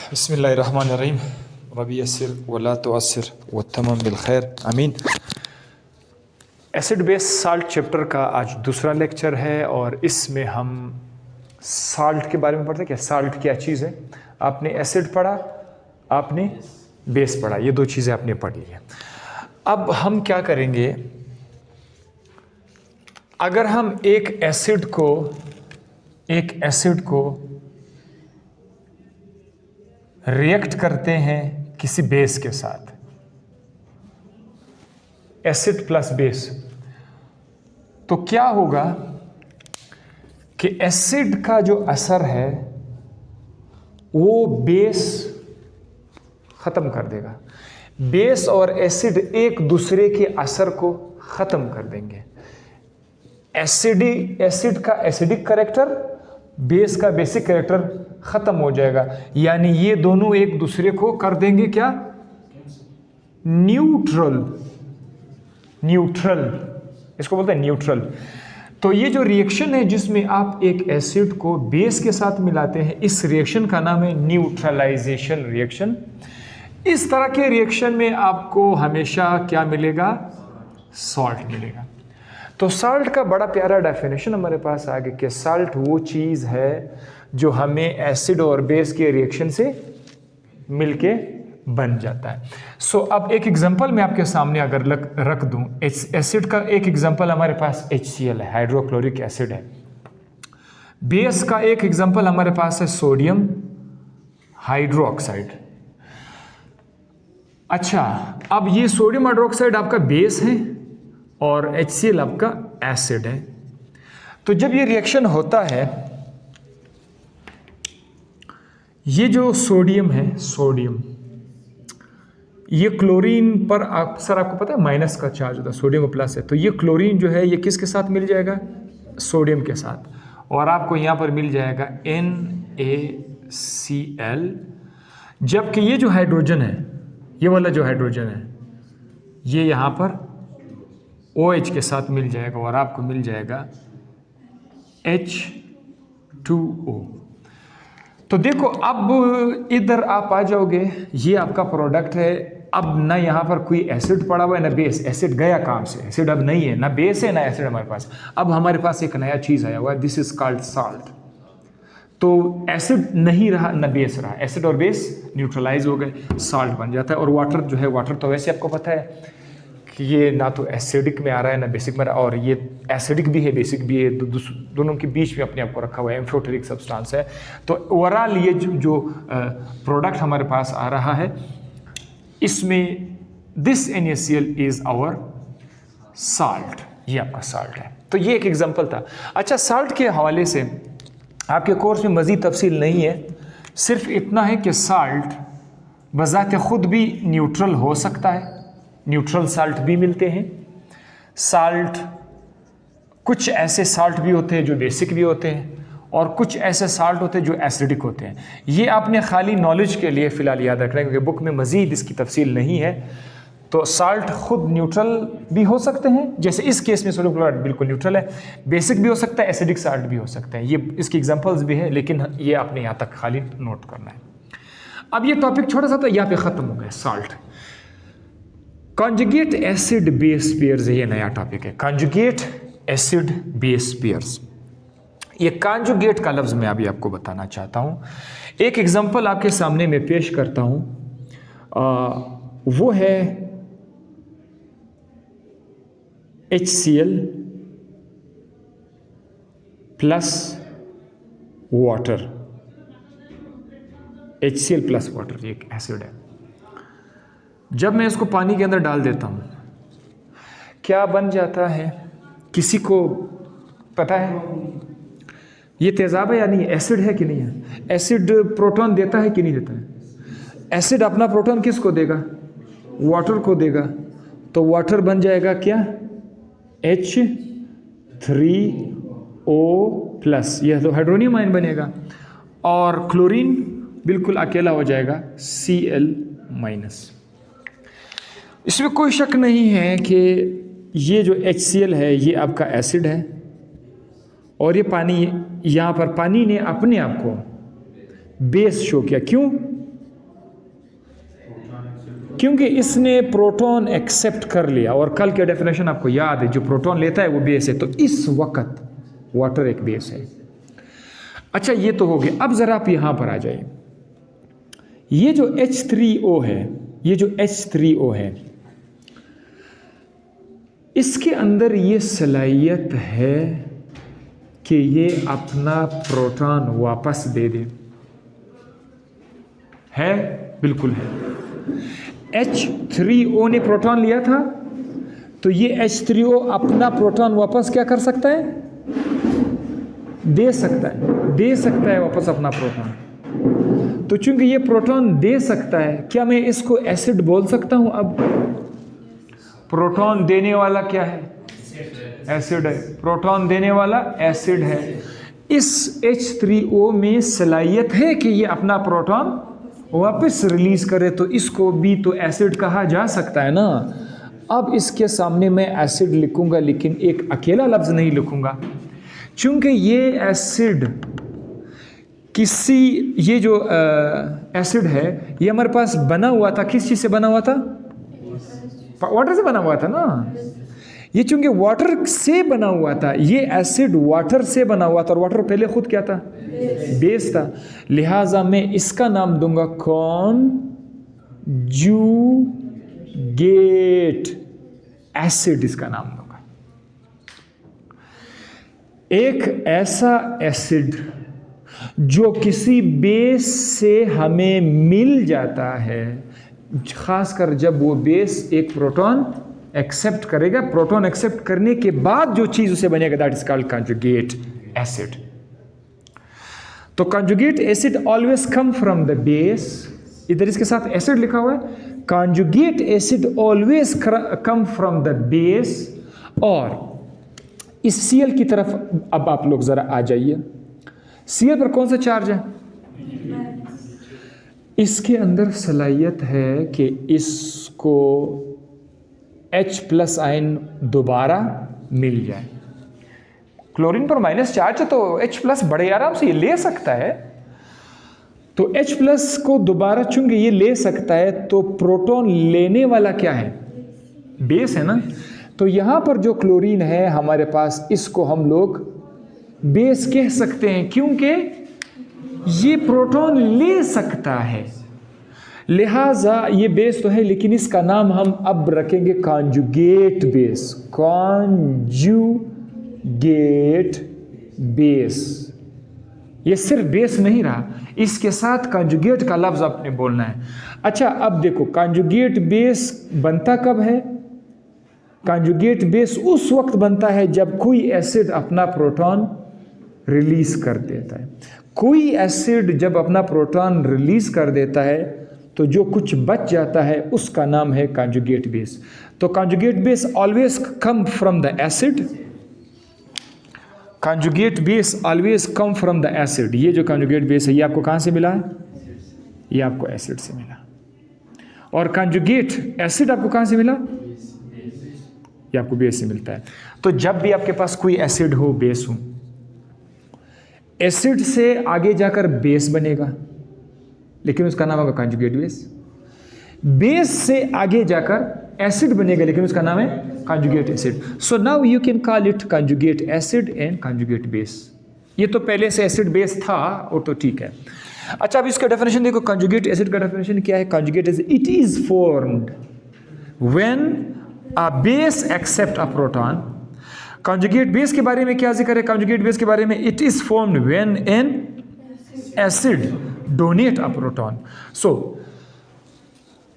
बिस्मिल्लाहिर्रहमानिर्रहीम रबी यस्सिर वला तुअस्सिर वत्तमम बिल खैर आमीन। एसिड बेस साल्ट चैप्टर का आज दूसरा लेक्चर है और इसमें हम साल्ट के बारे में पढ़ते हैं। क्या साल्ट क्या चीज़ है? आपने एसिड पढ़ा, आपने बेस पढ़ा, ये दो चीज़ें आपने पढ़ ली है। अब हम क्या करेंगे, अगर हम एक एसिड को रिएक्ट करते हैं किसी बेस के साथ, एसिड प्लस बेस, तो क्या होगा कि एसिड का जो असर है वो बेस खत्म कर देगा। बेस और एसिड एक दूसरे के असर को खत्म कर देंगे। एसिड का एसिडिक कैरेक्टर, बेस का बेसिक कैरेक्टर खत्म हो जाएगा, यानी ये दोनों एक दूसरे को कर देंगे क्या? न्यूट्रल, इसको बोलते हैं न्यूट्रल। तो ये जो रिएक्शन है जिसमें आप एक एसिड को बेस के साथ मिलाते हैं, इस रिएक्शन का नाम है न्यूट्रलाइजेशन रिएक्शन। इस तरह के रिएक्शन में आपको हमेशा क्या मिलेगा? सॉल्ट मिलेगा। तो साल्ट का बड़ा प्यारा डेफिनेशन हमारे पास आ गया कि साल्ट वो चीज़ है जो हमें एसिड और बेस के रिएक्शन से मिलके बन जाता है। सो अब एक एग्जांपल मैं आपके सामने अगर रख दूं, एसिड का एक एग्जांपल हमारे पास HCl है, हाइड्रोक्लोरिक एसिड है। बेस का एक एग्जांपल हमारे पास है सोडियम हाइड्रोक्साइड। अच्छा, अब ये सोडियम हाइड्रोक्साइड आपका बेस है और HCl आपका एसिड है। तो जब ये रिएक्शन होता है, ये जो सोडियम है, ये क्लोरीन पर अक्सर आपको पता है माइनस का चार्ज होता है, सोडियम को प्लस है। तो ये क्लोरीन जो है ये किसके साथ मिल जाएगा? सोडियम के साथ, और आपको यहाँ पर मिल जाएगा NaCl। जबकि ये जो हाइड्रोजन है, ये वाला जो हाइड्रोजन है, ये यहाँ पर OH के साथ मिल जाएगा और आपको मिल जाएगा H2O। तो देखो, अब इधर आप आ जाओगे, ये आपका प्रोडक्ट है। अब ना यहाँ पर कोई एसिड पड़ा हुआ है ना बेस, एसिड गया काम से, एसिड अब नहीं है, ना बेस है ना एसिड हमारे पास। अब हमारे पास एक नया चीज़ आया हुआ है, दिस इज कॉल्ड साल्ट। तो एसिड नहीं रहा ना बेस रहा, एसिड और बेस न्यूट्रलाइज हो गए, साल्ट बन जाता है। और वाटर जो है, वाटर तो वैसे आपको पता है कि ये ना तो एसिडिक में आ रहा है ना बेसिक में, और ये एसिडिक भी है बेसिक भी है, दोनों के बीच में अपने आप को रखा हुआ है, एम्फोटेरिक सब्सटेंस है। तो ओवरऑल ये जो प्रोडक्ट हमारे पास आ रहा है, इसमें this NaCl is our salt, ये आपका साल्ट है। तो ये एक एग्जांपल था। अच्छा, साल्ट के हवाले से आपके कोर्स में मज़ीद तफसील नहीं है, सिर्फ इतना है कि साल्ट बज़ात खुद भी न्यूट्रल हो सकता है, न्यूट्रल साल्ट भी मिलते हैं। साल्ट, कुछ ऐसे साल्ट भी होते हैं जो बेसिक भी होते हैं, और कुछ ऐसे साल्ट होते हैं जो एसिडिक होते हैं। ये आपने खाली नॉलेज के लिए फ़िलहाल याद रखना है, क्योंकि बुक में मज़ीद इसकी तफसील नहीं है। तो साल्ट खुद न्यूट्रल भी हो सकते हैं, जैसे इस केस में सोडियम क्लोराइड बिल्कुल न्यूट्रल है, बेसिक भी हो सकता है, एसिडिक साल्ट भी हो सकता है। ये इसकी एग्जाम्पल्स भी है, लेकिन ये आपने यहाँ तक खाली नोट करना है। अब ये टॉपिक छोटा सा था, यहाँ पे ख़त्म हो गया salt. Conjugate acid base pairs है, ये नया टॉपिक है, कॉन्जुगेट एसिड बेस पेयर्स। ये कॉन्जुगेट का लफ्ज़ मैं अभी आपको बताना चाहता हूँ। एक एग्जांपल आपके सामने मैं पेश करता हूँ, वो है HCl plus water. HCl plus water एक एसिड है। जब मैं इसको पानी के अंदर डाल देता हूँ, क्या बन जाता है? किसी को पता है? ये तेज़ाब है या नहीं? एसिड है कि नहीं है? एसिड प्रोटॉन देता है कि नहीं देता है? एसिड अपना प्रोटॉन किसको देगा? वाटर को देगा। तो वाटर बन जाएगा क्या? H3O प्लस, यह तो हाइड्रोनियम आयन बनेगा, और क्लोरीन बिल्कुल अकेला हो जाएगा Cl माइनस। इसमें कोई शक नहीं है कि ये जो HCl है ये आपका एसिड है, और ये पानी, यहाँ पर पानी ने अपने आप को बेस शो किया। क्यों? क्योंकि इसने प्रोटॉन एक्सेप्ट कर लिया, और कल के डेफिनेशन आपको याद है, जो प्रोटॉन लेता है वो बेस है, तो इस वक्त वाटर एक बेस है। अच्छा, ये तो हो गया। अब जरा आप यहां पर आ जाइए। ये जो H3O है, ये जो H3O है, इसके अंदर ये सलाहियत है कि ये अपना प्रोटॉन वापस दे दे। है? बिल्कुल है। H3O ने प्रोटॉन लिया था, तो ये H3O अपना प्रोटॉन वापस क्या कर सकता है? दे सकता है वापस अपना प्रोटॉन। तो चूंकि ये प्रोटॉन दे सकता है, क्या मैं इसको एसिड बोल सकता हूं? अब प्रोटॉन देने वाला क्या है? एसिड है। प्रोटॉन देने वाला एसिड है। इस H3O में सलाहियत है कि ये अपना प्रोटॉन वापस रिलीज करे, तो इसको भी तो एसिड कहा जा सकता है ना। अब इसके सामने मैं एसिड लिखूंगा, लेकिन एक अकेला लफ्ज नहीं लिखूंगा, चूंकि ये एसिड ये जो एसिड है, ये हमारे पास बना हुआ था, किस चीज से बना हुआ था? वाटर से बना हुआ था ना। ये चूंकि वाटर से बना हुआ था, ये एसिड वाटर से बना हुआ था, और वाटर पहले खुद क्या था? बेस था। लिहाजा मैं इसका नाम दूंगा कॉन्जुगेट एसिड, इसका नाम दूंगा। एक ऐसा एसिड जो किसी बेस से हमें मिल जाता है, खासकर जब वो बेस एक प्रोटॉन एक्सेप्ट करेगा। प्रोटॉन एक्सेप्ट करने के बाद जो चीज उसे बनेगा, that is called conjugate acid. तो conjugate acid always come from the base. इधर इसके साथ एसिड लिखा हुआ है। Conjugate acid always come from the base. और इस Cl की तरफ अब आप लोग जरा आ जाइए। Cl पर कौन सा चार्ज है? इसके अंदर सलाहियत है कि इसको H+ आयन दोबारा मिल जाए। क्लोरीन पर माइनस चार्ज है, तो H+ बड़े आराम से ये ले सकता है। तो H+ को दोबारा चूंकि ये ले सकता है, तो प्रोटॉन लेने वाला क्या है? बेस है ना। तो यहां पर जो क्लोरीन है हमारे पास, इसको हम लोग बेस कह सकते हैं, क्योंकि ये प्रोटॉन ले सकता है। लिहाजा ये बेस तो है, लेकिन इसका नाम हम अब रखेंगे कॉन्जुगेट बेस। Conjugate base. ये सिर्फ बेस नहीं रहा, इसके साथ कॉन्जुगेट का लफ्ज आपने बोलना है। अच्छा, अब देखो कॉन्जुगेट बेस बनता कब है? कॉन्जुगेट बेस उस वक्त बनता है जब कोई एसिड अपना प्रोटॉन रिलीज कर देता है। कोई एसिड जब अपना प्रोटॉन रिलीज कर देता है, तो जो कुछ बच जाता है उसका नाम है कॉन्जुगेट बेस। तो conjugate base always come from the acid. Conjugate base always come from the acid. ये जो कॉन्जुगेट बेस है, ये आपको कहां से मिला है? ये आपको एसिड से मिला। और कॉन्जुगेट एसिड आपको कहां से मिला? ये आपको बेस से मिलता है। तो जब भी आपके पास कोई एसिड हो, बेस हो, एसिड से आगे जाकर बेस बनेगा, लेकिन उसका नाम होगा कॉन्जुगेट बेस। बेस से आगे जाकर एसिड बनेगा, लेकिन उसका नाम है conjugate acid. So now you can call it conjugate acid and conjugate base. ये तो पहले से एसिड बेस था, और तो ठीक है। अच्छा, अब इसका डेफिनेशन देखो। कॉन्जुगेट एसिड का डेफिनेशन क्या है? Conjugate acid, it is formed when a base accept a proton. Conjugate base के बारे में क्या जिक्र है? कॉन्जुगेट बेस के बारे में, it is formed when an acid donate a proton. So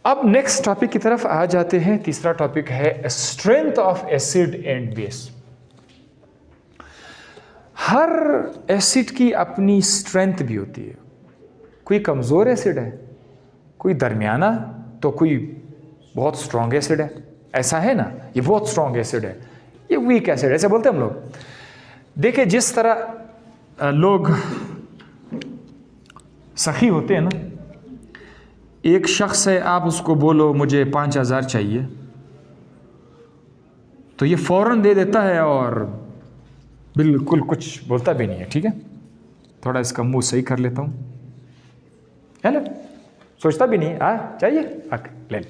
अब नेक्स्ट टॉपिक की तरफ आ जाते हैं। तीसरा टॉपिक है strength of acid and base. Her acid की अपनी स्ट्रेंथ भी होती है। कोई कमजोर एसिड है, कोई दरमियाना, तो कोई बहुत स्ट्रॉन्ग एसिड है। ऐसा है ना, ये बहुत स्ट्रॉन्ग एसिड है, ये वीक एसिड, ऐसे बोलते हैं हम लोग। देखिए, जिस तरह लोग सखी होते हैं ना, एक शख्स है, आप उसको बोलो मुझे 5,000 चाहिए, तो ये फौरन दे देता है और बिल्कुल कुछ बोलता भी नहीं है। ठीक है, थोड़ा इसका मुंह सही कर लेता हूँ, है ना, सोचता भी नहीं, हाँ चाहिए, ले।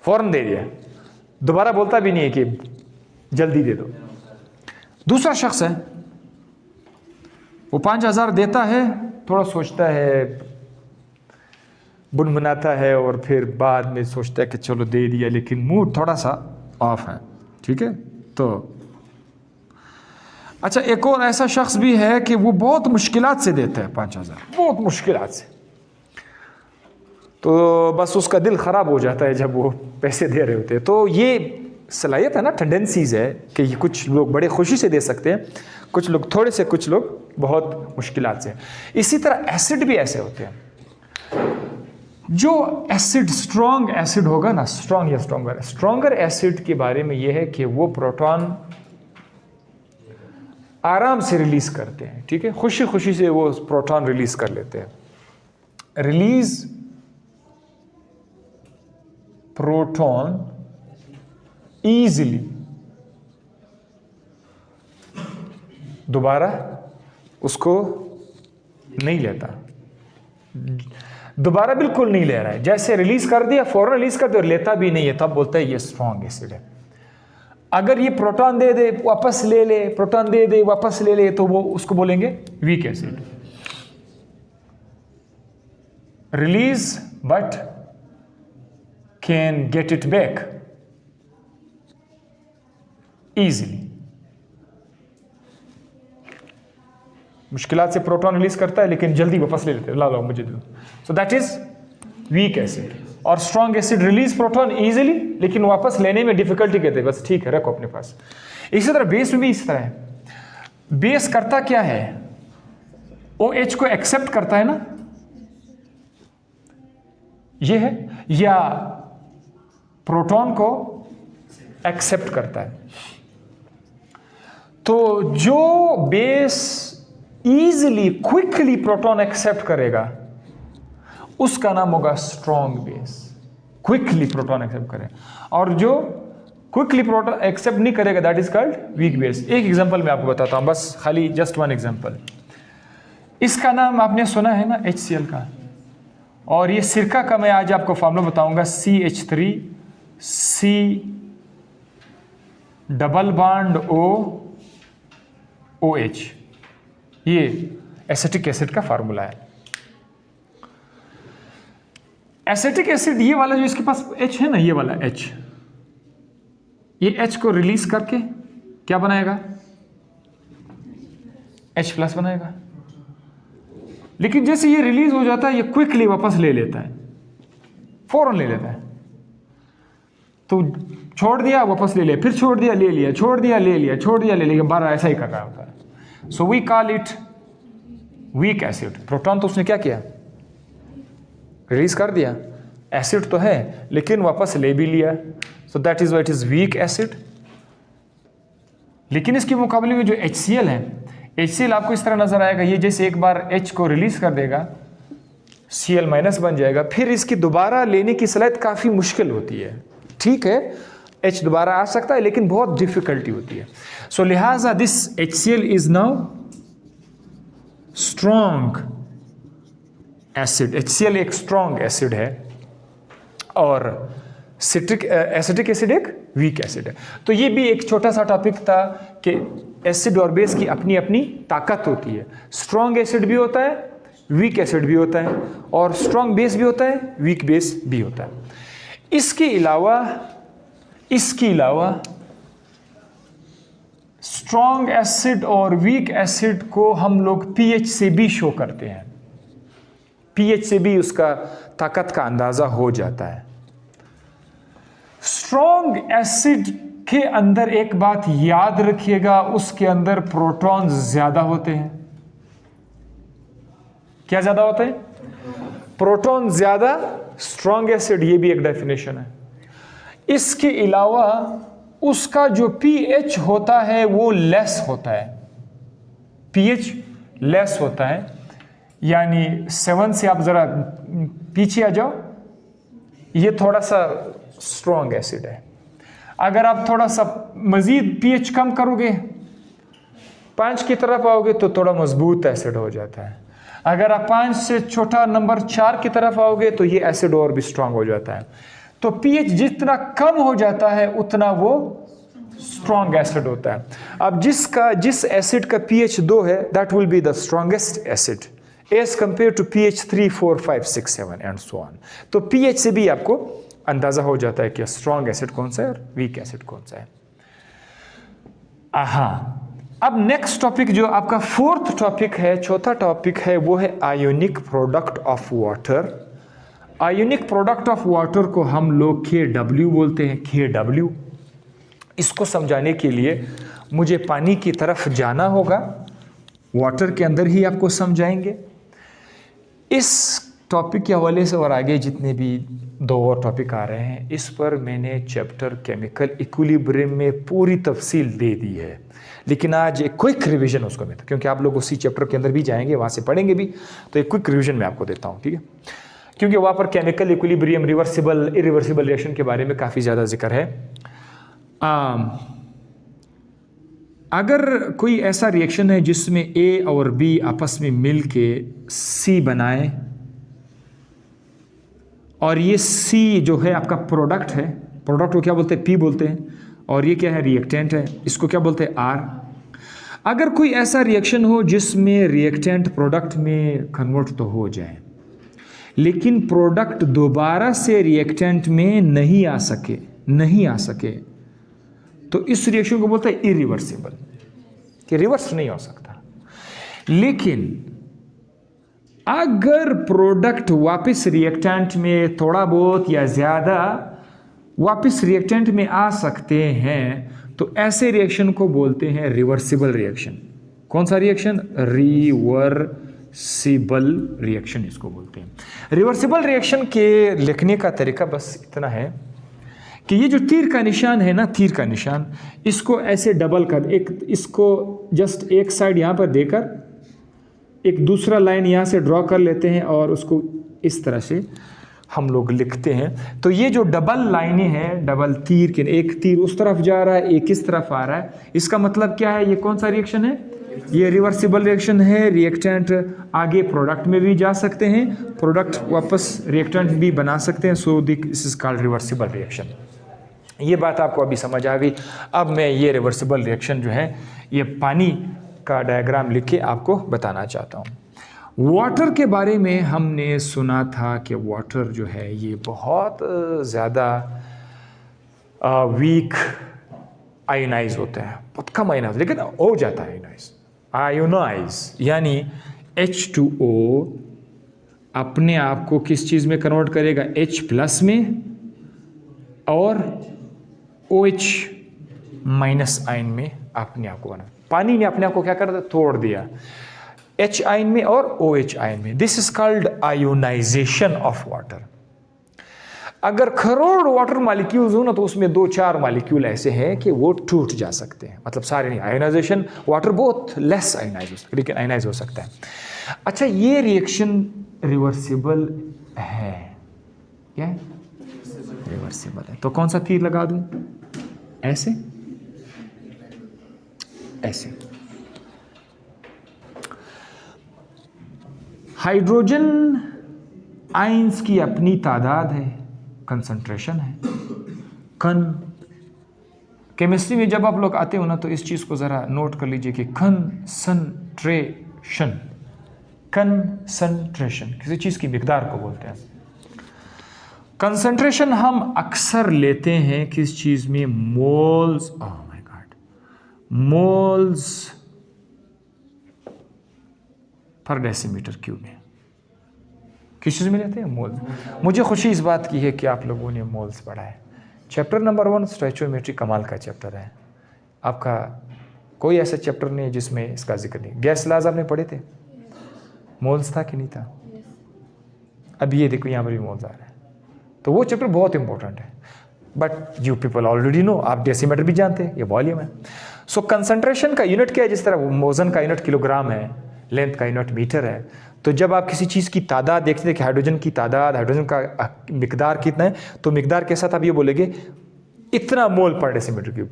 फौरन दे दिया, दोबारा बोलता भी नहीं है कि जल्दी दे दो। दूसरा शख्स है, वो 5,000 देता है, थोड़ा सोचता है, बुनबुनाता है और फिर बाद में सोचता है कि चलो दे दिया, लेकिन मूड थोड़ा सा ऑफ है, ठीक है। तो अच्छा, एक और ऐसा शख्स भी है कि वो बहुत मुश्किलात से देता है 5,000, बहुत मुश्किलात से, तो बस उसका दिल ख़राब हो जाता है जब वो पैसे दे रहे होते हैं। तो ये सलाहियत है ना, टेंडेंसीज़ है कि कुछ लोग बड़े खुशी से दे सकते हैं, कुछ लोग थोड़े से, कुछ लोग बहुत मुश्किलात से। इसी तरह एसिड भी ऐसे होते हैं। जो एसिड, स्ट्रॉन्ग एसिड होगा ना, स्ट्रॉन्ग या स्ट्रॉन्गर एसिड के बारे में यह है कि वो प्रोटॉन आराम से रिलीज करते हैं, ठीक है, खुशी खुशी से वो प्रोटॉन रिलीज कर लेते हैं। रिलीज प्रोटॉन ईजिली, दोबारा उसको नहीं लेता, दोबारा बिल्कुल नहीं ले रहा है, जैसे रिलीज कर दिया फौरन रिलीज कर दिया और लेता भी नहीं है, तब बोलता है ये स्ट्रॉन्ग एसिड है। अगर ये प्रोटॉन दे दे वापस ले ले, प्रोटॉन दे दे वापस ले ले, तो वो उसको बोलेंगे weak acid. Release but can get it back easily, मुश्किलात से प्रोटॉन रिलीज करता है लेकिन जल्दी वापस ले लेते हैं, ला लो मुझे दो, so that is weak acid. और strong acid release proton easily लेकिन वापस लेने में डिफिकल्टी कहते हैं, बस ठीक है रखो अपने पास। इसी तरह बेस में भी इस तरह है। बेस करता क्या है, OH को एक्सेप्ट करता है ना, ये है, या प्रोटॉन को एक्सेप्ट करता है। तो जो base easily quickly proton accept करेगा उसका नाम होगा strong base, quickly proton accept करे। और जो क्विकली प्रोटॉन एक्सेप्ट नहीं करेगा that is called weak base. एक एग्जांपल मैं आपको बताता हूं, बस खाली जस्ट वन एग्जांपल। इसका नाम आपने सुना है ना HCl का, और ये सिरका का मैं आज आपको फॉर्मूला बताऊंगा, CH3C डबल बॉन्ड OH, ये एसिटिक एसिड का फार्मूला है। एसिटिक एसिड ये वाला जो इसके पास H है ना, ये वाला H, ये H को रिलीज करके क्या बनाएगा, H+ बनाएगा। लेकिन जैसे ये रिलीज हो जाता है ये क्विकली वापस ले लेता है, फौरन ले लेता है। तो छोड़ दिया वापस ले लिया, फिर छोड़ दिया ले लिया, छोड़ दिया ले लिया, छोड़ दिया ले लिया, बार ऐसा ही कर रहा होता है। So we call it weak acid. Proton तो उसने क्या किया, रिलीज कर दिया, एसिड तो है लेकिन वापस ले भी लिया, सो that is why it is weak acid. लेकिन इसके मुकाबले में जो HCl है, HCl आपको इस तरह नजर आएगा, ये जैसे एक बार H को रिलीज कर देगा Cl- बन जाएगा, फिर इसकी दोबारा लेने की सलाहियत काफी मुश्किल होती है। ठीक है, H दोबारा आ सकता है लेकिन बहुत डिफिकल्टी होती है। सो लिहाजा this HCl is now strong acid. HCl एक स्ट्रॉन्ग एसिड है और एसिटिक एसिड एक वीक एसिड है। तो ये भी एक छोटा सा टॉपिक था कि एसिड और बेस की अपनी अपनी ताकत होती है। स्ट्रॉन्ग एसिड भी होता है, वीक एसिड भी होता है, और स्ट्रॉन्ग बेस भी होता है, वीक बेस भी होता है। इसके अलावा स्ट्रॉन्ग एसिड और वीक एसिड को हम लोग pH से भी शो करते हैं, pH से भी उसका ताकत का अंदाजा हो जाता है। स्ट्रॉन्ग एसिड के अंदर एक बात याद रखिएगा, उसके अंदर प्रोटॉन ज्यादा होते हैं। क्या ज्यादा होते हैं, प्रोटॉन ज्यादा, स्ट्रॉन्ग एसिड, ये भी एक डेफिनेशन है। इसके अलावा उसका जो pH होता है वो लेस होता है, pH लेस होता है, यानी 7 से आप जरा पीछे आ जाओ, ये थोड़ा सा स्ट्रॉन्ग एसिड है। अगर आप थोड़ा सा मजीद pH कम करोगे, 5 की तरफ आओगे तो थोड़ा मजबूत एसिड हो जाता है। अगर आप 5 से छोटा नंबर 4 की तरफ आओगे तो ये एसिड और भी स्ट्रॉन्ग हो जाता है। तो pH जितना कम हो जाता है उतना वो स्ट्रॉन्ग एसिड होता है। अब जिस एसिड का pH 2 है that will be the strongest acid as compare to pH 3, 4, 5, 6, 7 and so on. तो pH से भी आपको अंदाजा हो जाता है कि स्ट्रॉन्ग एसिड कौन सा है और वीक एसिड कौन सा है। अब नेक्स्ट टॉपिक जो आपका फोर्थ टॉपिक है, चौथा टॉपिक है, वो है ionic product of water. Ionic product of water को हम लोग KW बोलते हैं, KW। इसको समझाने के लिए मुझे पानी की तरफ जाना होगा, वाटर के अंदर ही आपको समझाएंगे। इस टॉपिक के हवाले से और आगे जितने भी 2 और टॉपिक आ रहे हैं, इस पर मैंने चैप्टर केमिकल इक्विलिब्रियम में पूरी तफसील दे दी है, लेकिन आज एक क्विक रिवीजन उसको मैं, क्योंकि आप लोग उसी चैप्टर के अंदर भी जाएंगे, वहाँ से पढ़ेंगे भी, तो एक क्विक रिवीजन मैं आपको देता हूँ, ठीक है। क्योंकि वहाँ पर chemical equilibrium, reversible, irreversible reaction के बारे में काफ़ी ज़्यादा जिक्र है। अगर कोई ऐसा रिएक्शन है जिसमें A और B आपस में मिल के C बनाए, और ये C जो है आपका प्रोडक्ट है, प्रोडक्ट को क्या बोलते हैं, P बोलते हैं, और ये क्या है, रिएक्टेंट है, इसको क्या बोलते हैं, R। अगर कोई ऐसा रिएक्शन हो जिसमें रिएक्टेंट प्रोडक्ट में कन्वर्ट तो हो जाए, लेकिन प्रोडक्ट दोबारा से रिएक्टेंट में नहीं आ सके, तो इस रिएक्शन को बोलते हैं इरिवर्सिबल, कि रिवर्स नहीं हो सकता। लेकिन अगर प्रोडक्ट वापस रिएक्टेंट में थोड़ा बहुत या ज़्यादा वापस रिएक्टेंट में आ सकते हैं, तो ऐसे रिएक्शन को बोलते हैं रिवर्सिबल रिएक्शन। कौन सा रिएक्शन, रिवर्सिबल रिएक्शन इसको बोलते हैं। रिवर्सिबल रिएक्शन के लिखने का तरीका बस इतना है कि ये जो तीर का निशान है ना, तीर का निशान, इसको ऐसे डबल कर, इसको जस्ट एक साइड यहाँ पर देकर एक दूसरा लाइन यहाँ से ड्रॉ कर लेते हैं और उसको इस तरह से हम लोग लिखते हैं। तो ये जो डबल लाइनें हैं, डबल तीर के, एक तीर उस तरफ जा रहा है, एक इस तरफ आ रहा है, इसका मतलब क्या है, ये कौन सा रिएक्शन है, ये रिवर्सिबल रिएक्शन है। रिएक्टेंट आगे प्रोडक्ट में भी जा सकते हैं, प्रोडक्ट वापस रिएक्टेंट भी बना सकते हैं, so this is called reversible reaction. ये बात आपको अभी समझ आ गई। अब मैं ये रिवर्सिबल रिएक्शन जो है, ये पानी का डायग्राम लिख के आपको बताना चाहता हूँ। वाटर के बारे में हमने सुना था कि वाटर जो है ये बहुत ज़्यादा वीक आयोनाइज होते हैं, बहुत कम आयोनाइज, लेकिन हो जाता है आयोनाइज, यानी H2O अपने आप को किस चीज़ में कन्वर्ट करेगा, H+ में, और OH- आयन में अपने आप को बना। पानी ने अपने आप को क्या कर दिया, तोड़ दिया, H आयन में और OH आयन में। This is called ionisation of water. अगर करोड़ वाटर मॉलिक्यूल्स हो ना, तो उसमें 2-4 मॉलिक्यूल ऐसे हैं कि वो टूट जा सकते हैं, मतलब सारे नहीं। आयोनाइजेशन वाटर बहुत लेस आयोनाइज हो सकता है, लेकिन आयोनाइज हो सकता है। अच्छा, ये रिएक्शन रिवर्सिबल है, क्या है, रिवर्सिबल है। तो कौन सा तीर लगा दूं, ऐसे, ऐसे। हाइड्रोजन आयंस की अपनी तादाद है, कंसंट्रेशन है। केमिस्ट्री में जब आप लोग आते हो ना, तो इस चीज को जरा नोट कर लीजिए कि कंसंट्रेशन किसी चीज की मिकदार को बोलते हैं। कंसंट्रेशन हम अक्सर लेते हैं किस चीज में, moles, oh my God, moles per decimetre cube में। किस चीज़ में लेते हैं, मोल्स। मुझे खुशी इस बात की है कि आप लोगों ने मोल्स पढ़ा है। चैप्टर नंबर 1 स्टोइचियोमेट्री कमाल का चैप्टर है आपका, कोई ऐसा चैप्टर नहीं है जिसमें इसका जिक्र नहीं। गैस लाज आपने पढ़े थे, मोल्स था कि नहीं था? अब ये देखो यहाँ पर भी मोल्स आ रहे हैं, तो वो चैप्टर बहुत इंपॉर्टेंट है। But you people already know, आप डेसीमीटर भी जानते हैं, ये वॉल्यूम है। सो कंसंट्रेशन का यूनिट क्या है, जिस तरह वजन का यूनिट किलोग्राम है, लेंथ का यूनिट मीटर है। तो जब आप किसी चीज़ की तादाद देखते हैं कि हाइड्रोजन की तादाद, हाइड्रोजन का मिकदार कितना है, तो मिकदार के साथ आप ये बोलेंगे इतना मोल पर डेसीमीटर क्यूब,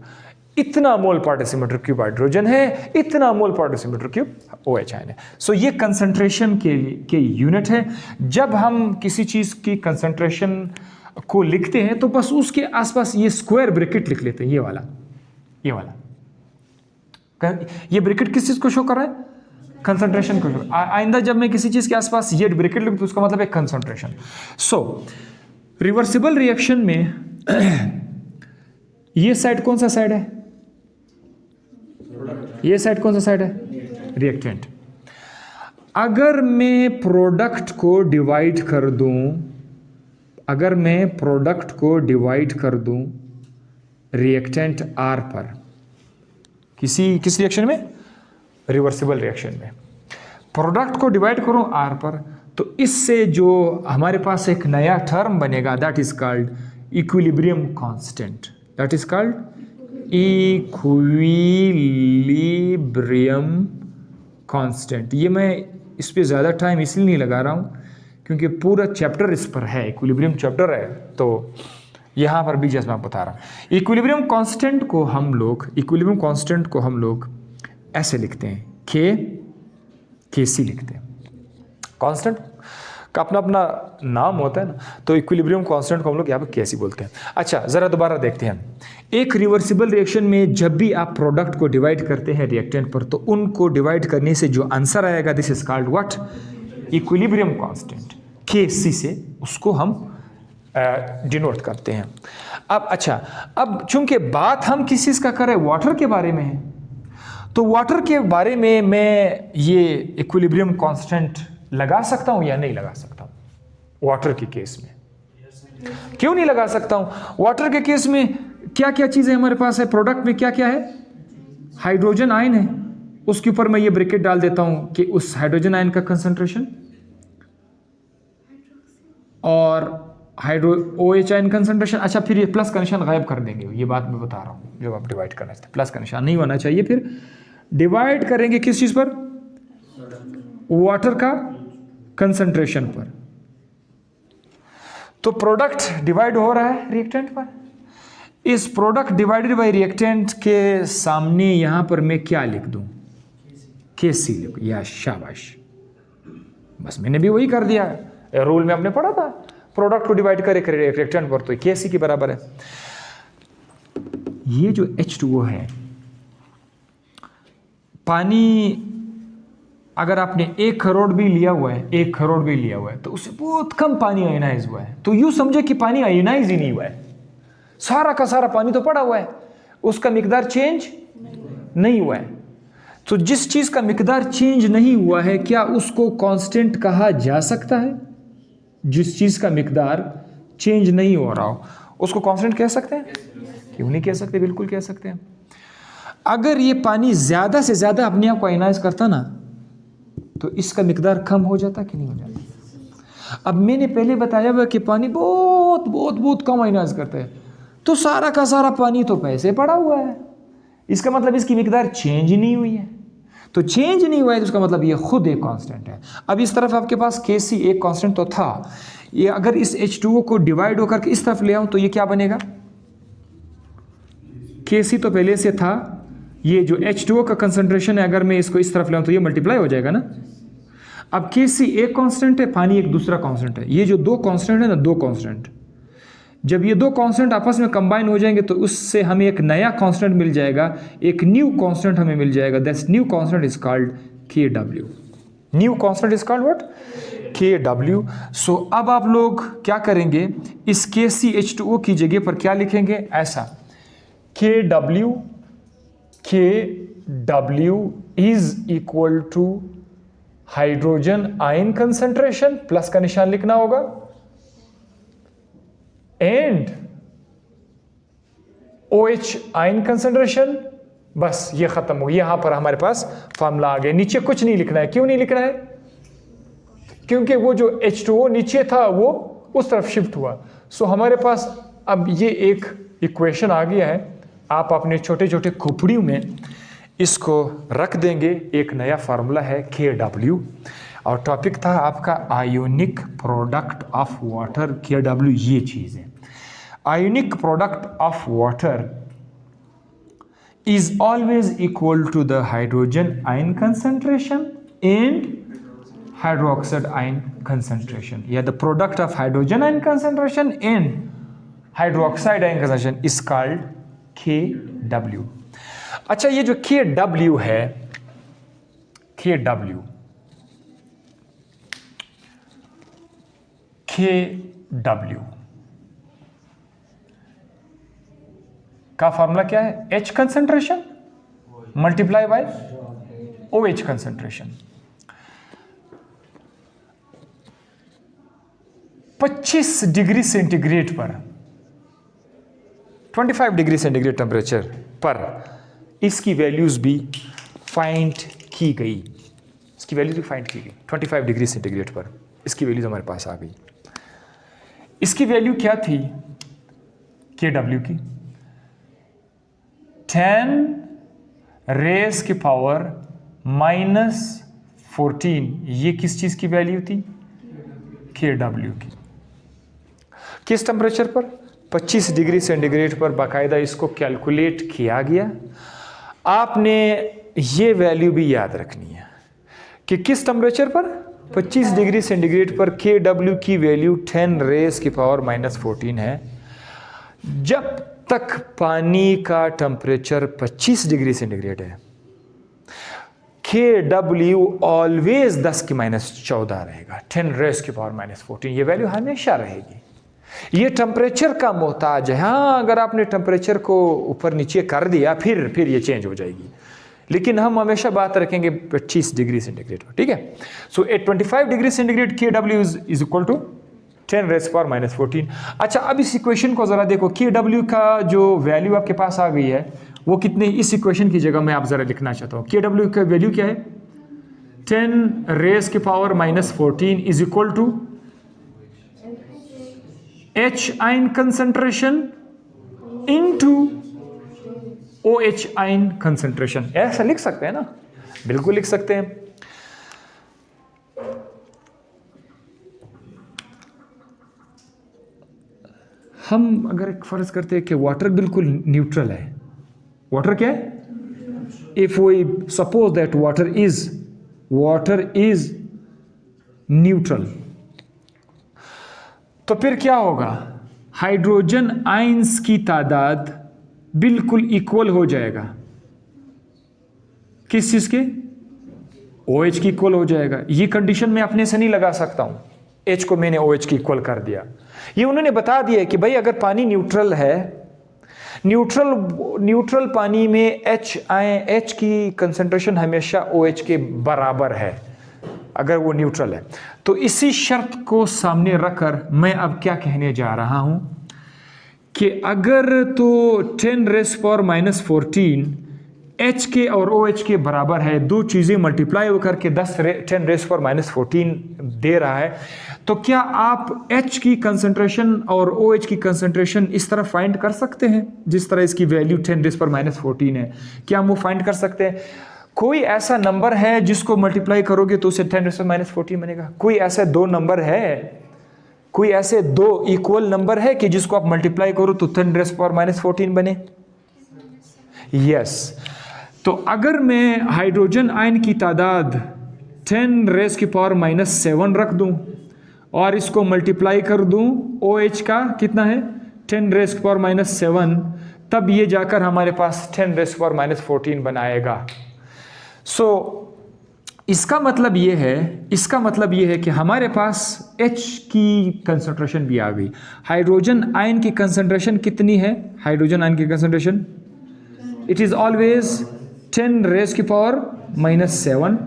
इतना मोल पर डेसीमीटर क्यूब हाइड्रोजन है, इतना मोल पर डेसीमीटर क्यूब OH आयन है। सो ये कंसंट्रेशन के यूनिट है। जब हम किसी चीज़ की कंसंट्रेशन को लिखते हैं तो बस उसके आसपास ये स्क्वायर ब्रैकेट लिख लेते हैं, ये वाला ये ब्रैकेट किस चीज को शो कर रहा है? कंसंट्रेशन को शो। आइंदा जब मैं किसी चीज के आसपास ये ब्रैकेट लिखूं तो उसका मतलब है कंसंट्रेशन। सो रिवर्सिबल रिएक्शन में ये साइड कौन सा साइड है? ये साइड कौन सा साइड है? रिएक्टेंट। अगर मैं प्रोडक्ट को डिवाइड कर दूं, रिएक्टेंट R पर, किस रिएक्शन में? रिवर्सिबल रिएक्शन में प्रोडक्ट को डिवाइड करूं R पर, तो इससे जो हमारे पास एक नया टर्म बनेगा that is called equilibrium constant. That is called equilibrium constant. ये मैं इस पे ज़्यादा टाइम इसलिए नहीं लगा रहा हूँ क्योंकि पूरा चैप्टर इस पर है, इक्विलिब्रियम चैप्टर है, तो यहाँ पर भी जैसे मैं बता रहा हूँ इक्विलिब्रियम कांस्टेंट को हम लोग ऐसे लिखते हैं, के सी लिखते हैं। कांस्टेंट का अपना अपना नाम होता है ना, तो इक्विलिब्रियम कांस्टेंट को हम लोग यहाँ पे के सी बोलते हैं। अच्छा, ज़रा दोबारा देखते हैं। एक रिवर्सिबल रिएक्शन में जब भी आप प्रोडक्ट को डिवाइड करते हैं रिएक्टेंट पर, तो उनको डिवाइड करने से जो आंसर आएगा this is called what? Equilibrium constant. के सी से उसको हम डिनोट करते हैं। अब अच्छा, अब चूंकि बात हम किस चीज़ का करें? वाटर के बारे में है, तो वाटर के बारे में मैं ये इक्विलिब्रियम कांस्टेंट लगा सकता हूं या नहीं लगा सकता हूं? वाटर के केस में क्यों नहीं लगा सकता हूं? वाटर के केस में क्या क्या चीजें हमारे पास है? प्रोडक्ट में क्या क्या है? हाइड्रोजन आयन है, उसके ऊपर मैं ये ब्रैकेट डाल देता हूं कि उस हाइड्रोजन आयन का कंसंट्रेशन और OH आयन कंसंट्रेशन। अच्छा, फिर ये प्लस कनेक्शन गायब कर देंगे, ये बात मैं बता रहा हूं। जब आप डिवाइड करना चाहते प्लस कनेक्शन नहीं होना चाहिए। फिर डिवाइड करेंगे किस चीज पर? वाटर का कंसंट्रेशन पर। तो प्रोडक्ट डिवाइड हो रहा है रिएक्टेंट पर। इस प्रोडक्ट डिवाइडेड बाय रिएक्टेंट के सामने यहां पर मैं क्या लिख दूं? केसी लिख। या शाबाश, बस मैंने भी वही कर दिया। रूल में आपने पढ़ा था, प्रोडक्ट को डिवाइड करे रिएक्टेंट पर, तो केसी के बराबर है। ये जो H2O है, पानी अगर आपने 1 करोड़ भी लिया हुआ है, तो उससे बहुत कम पानी आयोनाइज हुआ है। तो यूं समझे कि पानी आयोनाइज ही नहीं हुआ है, सारा का सारा पानी तो पड़ा हुआ है, उसका मिकदार चेंज नहीं हुआ है। तो जिस चीज का मिकदार चेंज नहीं हुआ है, क्या उसको कांस्टेंट कहा जा सकता है? जिस चीज का मिकदार चेंज नहीं हो रहा हो उसको कांस्टेंट कह सकते हैं? क्यों नहीं कह सकते? बिल्कुल कह सकते हैं। अगर ये पानी ज्यादा से ज्यादा अपने आप को आयोनाइज करता ना, तो इसका मिकदार कम हो जाता कि नहीं हो जाता? अब मैंने पहले बताया हुआ कि पानी बहुत बहुत बहुत कम आयोनाइज करता है, तो सारा का सारा पानी तो पैसे पड़ा हुआ है, इसका मतलब इसकी मिकदार चेंज ही नहीं हुई है। तो चेंज नहीं हुआ है तो उसका मतलब ये खुद एक कांस्टेंट है। अब इस तरफ आपके पास Kc एक कांस्टेंट तो था, ये अगर इस H2O को डिवाइड होकर के इस तरफ ले आऊं तो ये क्या बनेगा? Kc तो पहले से था, ये जो H2O का कंसंट्रेशन है अगर मैं इसको इस तरफ ले आऊं तो ये मल्टीप्लाई हो जाएगा ना। अब Kc एक कांस्टेंट है, पानी एक दूसरा कांस्टेंट है। ये जो दो कांस्टेंट है ना, दो कांस्टेंट, जब ये दो कांस्टेंट आपस में कंबाइन हो जाएंगे तो उससे हमें एक नया कांस्टेंट मिल जाएगा, एक न्यू कांस्टेंट हमें मिल जाएगा। That's new constant is called Kw। New constant is called what? Kw। सो अब आप लोग क्या करेंगे, इस KCH2O की जगह पर क्या लिखेंगे? ऐसा, Kw is equal to hydrogen ion concentration, plus का निशान लिखना होगा, एंड OH आयन कंसंट्रेशन। बस ये खत्म हो, यहां पर हमारे पास फॉर्मूला आ गया। नीचे कुछ नहीं लिखना है। क्यों नहीं लिखना है? क्योंकि वो जो H2O नीचे था वो उस तरफ शिफ्ट हुआ। सो हमारे पास अब ये एक इक्वेशन आ गया है। आप अपने छोटे छोटे खोपड़ियों में इसको रख देंगे। एक नया फार्मूला है Kw, और टॉपिक था आपका ionic product of water. Kw ये चीज़ है, ionic product of water is always equal to the hydrogen ion concentration and hydroxide ion concentration या the product of hydrogen ion concentration and hydroxide ion concentration is called Kw. अच्छा, ये जो Kw है, Kw का formula क्या है? H concentration multiply by OH concentration. 25 degree centigrade पर, 25 degree centigrade temperature पर इसकी वैल्यूज भी फाइंड की गई। इसकी वैल्यूज भी फाइंड की गई 25 डिग्री सेंटीग्रेड पर। इसकी वैल्यूज हमारे पास आ गई। इसकी वैल्यू क्या थी Kw की? 10 रेज की पावर -14। ये किस चीज की वैल्यू थी? Kw की। किस टेम्परेचर पर? 25 डिग्री सेंटीग्रेड पर बाकायदा इसको कैलकुलेट किया गया। आपने ये वैल्यू भी याद रखनी है कि किस टेम्परेचर पर? 25 डिग्री सेंटीग्रेड पर Kw की वैल्यू 10 रेज की पावर -14 है। जब तक पानी का टेम्परेचर 25 डिग्री सेंटीग्रेड है, Kw ऑलवेज 10 की -14 रहेगा, 10 रेज की पावर -14। ये वैल्यू हमेशा रहेगी। ये टेम्परेचर का मोहताज है। हाँ, अगर आपने टेम्परेचर को ऊपर नीचे कर दिया फिर ये चेंज हो जाएगी, लेकिन हम हमेशा बात रखेंगे 25 डिग्री सेंटीग्रेड पर। ठीक है। So at 25 degree centigrade Kw is equal to 10 raise power -14। अच्छा, अब इस इक्वेशन को जरा देखो। Kw का जो वैल्यू आपके पास आ गई है वो कितने? इस इक्वेशन की जगह मैं आप जरा लिखना चाहता हूँ। Kw का वैल्यू क्या है? 10 रेज की power -14 is equal to H ion concentration into OH ion concentration. ऐसा लिख सकते हैं ना? बिल्कुल लिख सकते हैं। हम अगर एक फर्ज करते हैं कि वाटर बिल्कुल न्यूट्रल है। वाटर क्या है? If we suppose that water is neutral, तो फिर क्या होगा? हाइड्रोजन आयंस की तादाद बिल्कुल इक्वल हो जाएगा। किस चीज के? OH की इक्वल हो जाएगा। ये कंडीशन मैं अपने से नहीं लगा सकता हूं। H को मैंने OH की इक्वल कर दिया। ये उन्होंने बता दिया कि भाई अगर पानी न्यूट्रल है, न्यूट्रल पानी में H की कंसेंट्रेशन हमेशा OH के बराबर है अगर वो न्यूट्रल है। तो इसी शर्त को सामने रखकर मैं अब क्या कहने जा रहा हूं कि अगर तो 10 रेज पावर -14 H के और OH के बराबर है, दो चीज़ें मल्टीप्लाई होकर के 10 रेज पावर -14 दे रहा है, तो क्या आप H की कंसंट्रेशन और OH की कंसंट्रेशन इस तरह फाइंड कर सकते हैं जिस तरह इसकी वैल्यू 10 रेज पावर -14 है? क्या हम वो फाइंड कर सकते हैं? कोई ऐसा नंबर है जिसको मल्टीप्लाई करोगे तो उसे 10 रेज पावर -14 बनेगा? कोई ऐसे दो नंबर है, कोई ऐसे दो इक्वल नंबर है कि जिसको आप मल्टीप्लाई करो तो 10 रेज पावर -14 बने? यस। तो अगर मैं हाइड्रोजन आयन की तादाद 10 रेज की पावर -7 रख दूं और इसको मल्टीप्लाई कर दूं OH का कितना है? 10 रेज की पावर -7, तब ये जाकर हमारे पास 10 रेज की पावर -14 बनाएगा। सो इसका मतलब ये है कि हमारे पास H की कंसंट्रेशन भी आ गई। हाइड्रोजन आयन की कंसंट्रेशन कितनी है? हाइड्रोजन आयन की concentration it is always 10 raise की पावर -7।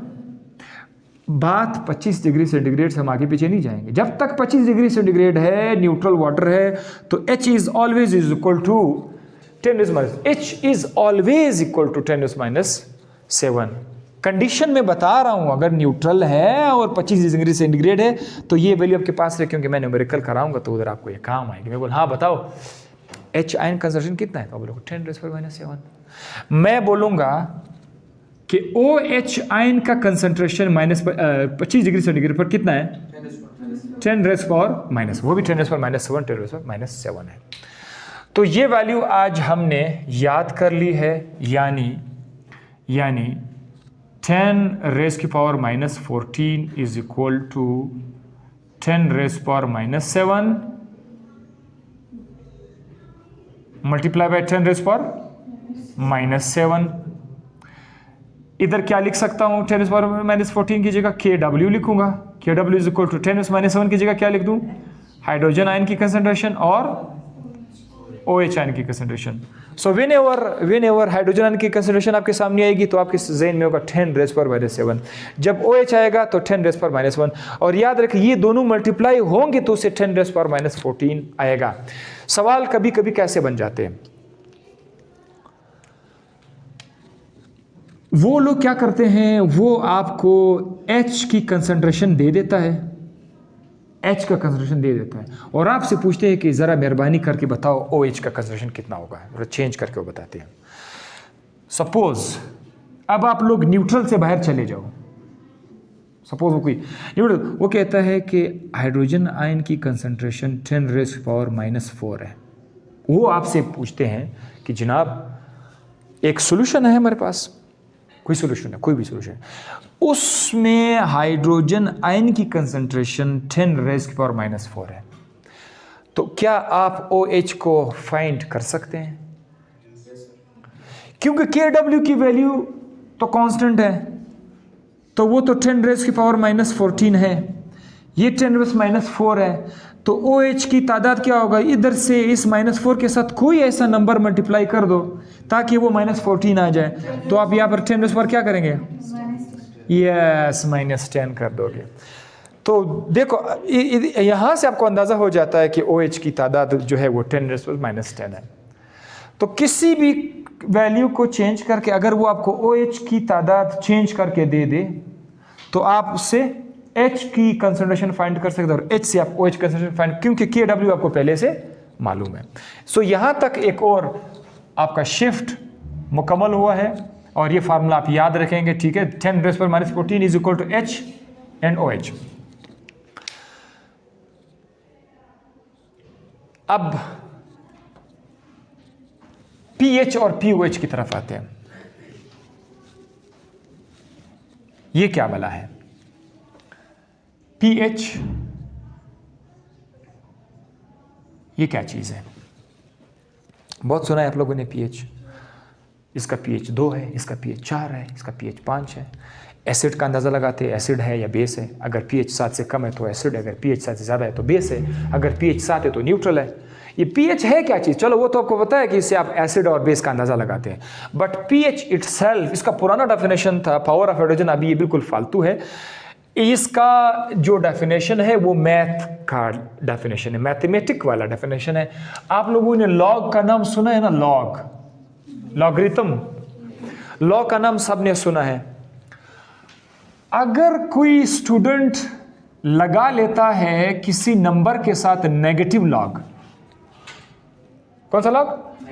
बात 25 डिग्री सेंटीग्रेड से हम आगे पीछे नहीं जाएंगे। जब तक 25 डिग्री सेंटीग्रेड है, न्यूट्रल वाटर है, तो H is always equal to 10 raise -7। Condition में बता रहा हूं, अगर न्यूट्रल है और 25 डिग्री सेंटीग्रेड है तो ये वैल्यू आपके पास है, क्योंकि मैं न्यूमेरिकल कराऊंगा तो उधर आपको ये काम आएगी। मैं बोल हाँ बताओ H आयन कंसंट्रेशन कितना है? तो बोलोगे 10 रेज पावर -7। मैं बोलूंगा कि OH आयन का कंसंट्रेशन 25 डिग्री सेंटीग्रेड पर कितना है? 10 रेज पावर वो भी 10 रेज पावर -7, 10 रेज पावर -7 है। तो ये वैल्यू आज हमने याद कर ली है, यानी 10 रेज की power -14 is equal to 10⁻⁷ multiply by 10⁻⁻7। इधर क्या लिख सकता हूं, 10⁻⁻14 की जगह KW लिखूंगा। KW इज इक्वल टू 10⁻⁷ की जगह क्या लिख दूं, हाइड्रोजन आयन की कंसंट्रेशन और OH आयन की concentration. So when ever hydrogen ion की कंसंट्रेशन आपके सामने आएगी तो आपके ज़हन में होगा 10⁻⁻7। जब OH आएगा तो 10⁻⁻1। और याद रखिए ये दोनों मल्टीप्लाई होंगे तो उसे 10⁻⁻14 आएगा। सवाल कभी कभी कैसे बन जाते हैं, वो लोग क्या करते हैं, वो आपको H की कंसंट्रेशन दे देता है, H का कंसंट्रेशन दे देता है और आपसे पूछते हैं कि ज़रा मेहरबानी करके बताओ OH का कंसंट्रेशन कितना होगा, और चेंज करके वो बताते हैं। सपोज अब आप लोग न्यूट्रल से बाहर चले जाओ, सपोज वो कोई न्यूट्रल, वो कहता है कि हाइड्रोजन आयन की कंसंट्रेशन 10⁻⁻4 है। वो आपसे पूछते हैं कि जनाब एक सोल्यूशन है हमारे पास, कोई सोल्यूशन है, कोई भी सोल्यूशन, उसमें हाइड्रोजन आयन की कंसंट्रेशन 10⁻⁻4 है, तो क्या आप OH को फाइंड कर सकते हैं? क्योंकि KW की वैल्यू तो कांस्टेंट है, तो वो तो 10⁻⁻14 है, ये 10⁻⁻4 है, तो OH की तादाद क्या होगा, इधर से इस -4 के साथ कोई ऐसा नंबर मल्टीप्लाई कर दो ताकि वो -14 आ जाए, तो आप यहाँ पर 10⁻4 क्या करेंगे, यस -10 कर दोगे। तो देखो यहाँ से आपको अंदाज़ा हो जाता है कि OH की तादाद जो है वो 10⁻⁻10 है। तो किसी भी वैल्यू को चेंज करके अगर वो आपको OH की तादाद चेंज करके दे दे तो आप उससे H की कंसंट्रेशन फाइंड कर सकते हो और H से आप OH कंसंट्रेशन फाइंड, क्योंकि KW आपको पहले से मालूम है। सो यहाँ तक एक और आपका शिफ्ट मुकम्मल हुआ है और ये फार्मूला आप याद रखेंगे, ठीक है। 10⁻⁻14 is equal to H and OH। अब pH और pOH की तरफ आते हैं। ये क्या वाला है pH, ये क्या चीज है? बहुत सुना है आप लोगों ने pH, इसका pH 2 है, इसका pH 4 है, इसका pH 5 है। एसिड का अंदाज़ा लगाते हैं, एसिड है या बेस है। अगर pH 7 से कम है तो एसिड है, अगर pH 7 से ज़्यादा है तो बेस है, अगर pH 7 है तो न्यूट्रल है। ये pH है क्या चीज़? चलो वो तो आपको पता है कि इससे आप एसिड और बेस का अंदाज़ा लगाते हैं, बट pH इटसेल्फ, इसका पुराना डेफिनेशन था पावर ऑफ हाइड्रोजन, अभी ये बिल्कुल फालतू है। इसका जो डेफिनेशन है वो मैथ का डेफिनेशन है, मैथमेटिक वाला डेफिनेशन है। आप लोगों ने लॉग का नाम सुना है ना, लॉग, लॉगरिथम, लॉग का नाम सबने सुना है। अगर कोई स्टूडेंट लगा लेता है किसी नंबर के साथ नेगेटिव लॉग, कौन सा लॉग?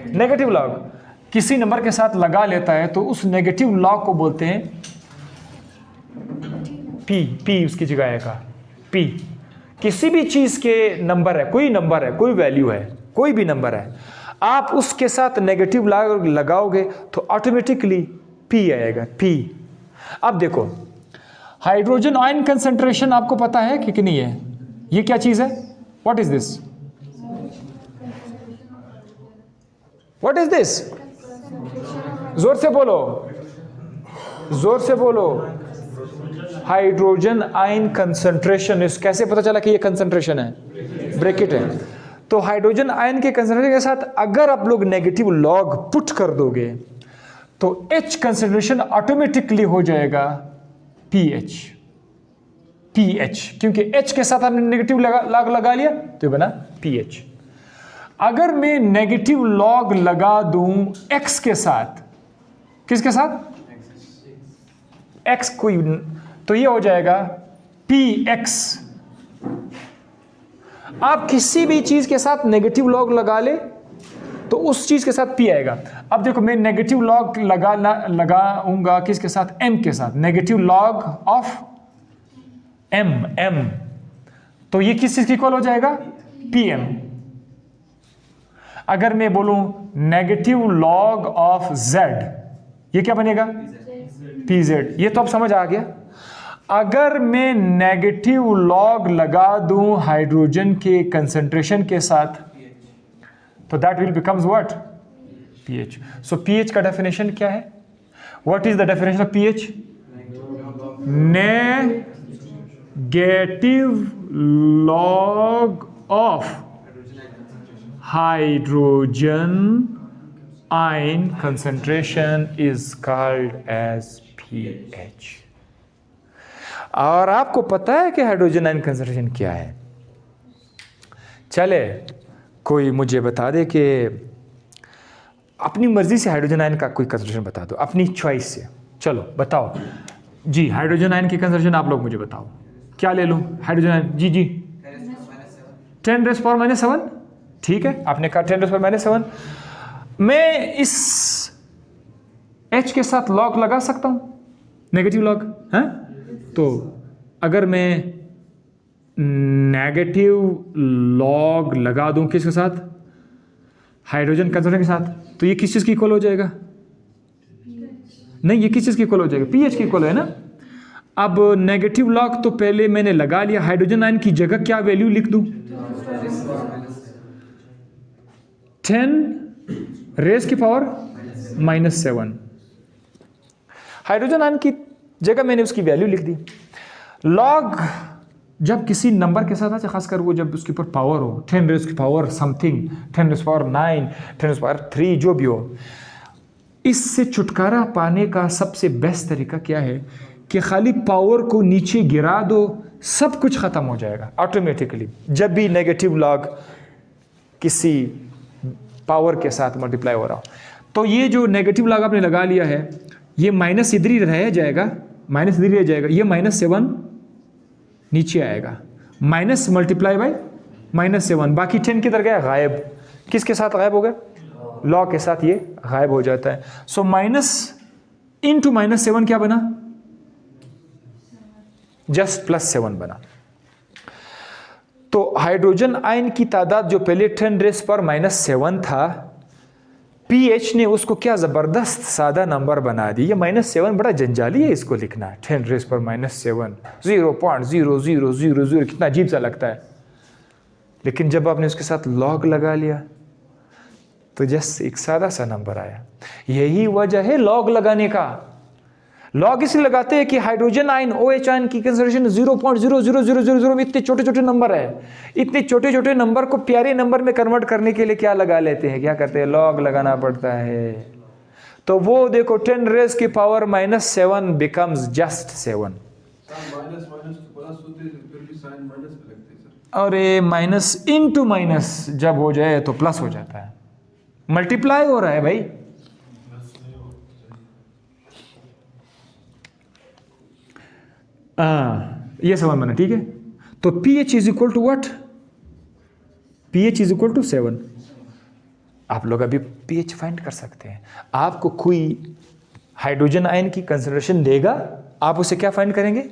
नेगेटिव लॉग, किसी नंबर के साथ लगा लेता है तो उस नेगेटिव लॉग को बोलते हैं पी उसकी जगह आएगा पी। किसी भी चीज के नंबर है, कोई नंबर है, कोई वैल्यू है, कोई भी नंबर है, आप उसके साथ नेगेटिव लॉग लगाओगे तो ऑटोमेटिकली पी आएगा, पी। अब देखो हाइड्रोजन आयन कंसंट्रेशन आपको पता है कि नहीं है? ये क्या चीज है? What is this? What is this? जोर से बोलो, जोर से बोलो। Hydrogen ion concentration. इस कैसे पता चला कि ये कंसंट्रेशन है? ब्रैकेट है। तो हाइड्रोजन आयन के कंसंट्रेशन के साथ अगर आप लोग नेगेटिव लॉग पुट कर दोगे तो H कंसंट्रेशन ऑटोमेटिकली हो जाएगा pH, क्योंकि H के साथ आपने नेगेटिव लॉग लगा लिया तो बना pH। अगर मैं नेगेटिव लॉग लगा दूं X के साथ, किसके साथ? X कोई, तो ये हो जाएगा px। आप किसी भी चीज के साथ नेगेटिव लॉग लगा ले तो उस चीज के साथ p आएगा। अब देखो मैं नेगेटिव लॉग लगाऊंगा किसके साथ? m के साथ, नेगेटिव लॉग ऑफ m, तो ये किस चीज की इक्वल हो जाएगा? pm। अगर मैं बोलूं नेगेटिव लॉग ऑफ z, ये क्या बनेगा? pz। ये तो अब समझ आ गया। अगर मैं नेगेटिव लॉग लगा दूं हाइड्रोजन के कंसंट्रेशन के साथ तो that will becomes what? PH. So pH का डेफिनेशन क्या है? What is the definition of pH? Negative log of hydrogen ion concentration is called as pH. और आपको पता है कि हाइड्रोजन आयन कंसंट्रेशन क्या है? चले कोई मुझे बता दे कि अपनी मर्जी से हाइड्रोजन आयन का कोई कंसंट्रेशन बता दो, अपनी चॉइस से. चलो बताओ जी, हाइड्रोजन आयन की कंसंट्रेशन आप लोग मुझे बताओ. क्या ले लूं हाइड्रोजन आयन? जी जी 10⁻⁻⁷. ठीक है, आपने कहा 10⁻⁻⁷. मैं इस H के साथ लॉग लगा सकता हूं, नेगेटिव लॉग है. तो अगर मैं नेगेटिव लॉग लगा दूं किसके साथ? हाइड्रोजन कंसंट्रेशन के साथ, तो ये किस चीज की इक्वल हो जाएगा? नहीं, ये किस चीज की इक्वल हो जाएगा? पीएच की इक्वल है ना. अब नेगेटिव लॉग तो पहले मैंने लगा लिया, हाइड्रोजन आयन की जगह क्या वैल्यू लिख दूं? 10⁻⁻⁷. हाइड्रोजन आयन की जगह मैंने उसकी वैल्यू लिख दी. लॉग जब किसी नंबर के साथ आता है, खासकर वो जब उसके ऊपर पावर हो, 10⁻⁻ समथिंग, 10⁻⁹, 10⁻3, जो भी हो, इससे छुटकारा पाने का सबसे बेस्ट तरीका क्या है कि खाली पावर को नीचे गिरा दो, सब कुछ ख़त्म हो जाएगा ऑटोमेटिकली. जब भी नेगेटिव लॉग किसी पावर के साथ मल्टीप्लाई हो रहा हो, तो ये जो नेगेटिव लॉग आपने लगा लिया है, ये माइनस इधर ही रह जाएगा, माइनस इधर ही रह जाएगा. ये -7 नीचे आएगा, माइनस मल्टीप्लाई बाय -7, बाकी 10 किधर गया? गायब. किसके साथ गायब हो गया? लॉग के साथ ये गायब हो जाता है. सो माइनस इंटू -7 क्या बना? जस्ट +7 बना. तो हाइड्रोजन आयन की तादाद जो पहले 10⁻⁻7 था, पीएच ने उसको क्या जबरदस्त सादा नंबर बना दी. ये -7 बड़ा जंजाली है इसको लिखना, 10⁻⁷, 0.0000, कितना अजीब सा लगता है. लेकिन जब आपने उसके साथ लॉग लगा लिया तो जस्ट एक सादा सा नंबर आया. यही वजह है लॉग लगाने का. लॉग इसलिए लगाते हैं कि हाइड्रोजन आयन OH आयन की कंसंट्रेशन 0.00000 में इतने छोटे छोटे नंबर है. इतने छोटे छोटे नंबर को प्यारे नंबर में कन्वर्ट करने के लिए क्या लगा लेते हैं? क्या करते हैं? लॉग लगाना पड़ता है. तो वो देखो 10⁻⁻7 बिकम्स जस्ट 7. और ये माइनस इंटू माइनस जब हो जाए तो प्लस हो जाता है, मल्टीप्लाई हो रहा है भाई. ये समझ में ना. ठीक है, तो pH is equal to what? pH is equal to 7. आप लोग अभी pH फाइंड कर सकते हैं. आपको कोई हाइड्रोजन आयन की कंसंट्रेशन देगा, आप उसे क्या फाइंड करेंगे?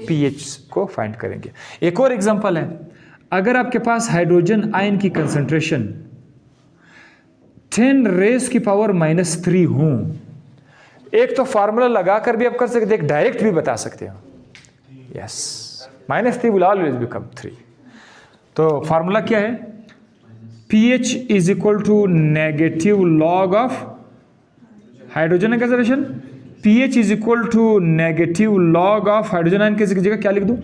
pH को फाइंड करेंगे. एक और एग्जांपल है, अगर आपके पास हाइड्रोजन आयन की कंसंट्रेशन 10⁻⁻³ हो, एक तो फार्मूला लगाकर भी आप कर सकते हैं, एक डायरेक्ट भी बता सकते हो. Yes, -3 will always become 3. तो फार्मूला क्या है? pH is equal to negative log of hydrogen concentration. pH is equal to negative log of hydrogen ion की जगह क्या लिख दूं?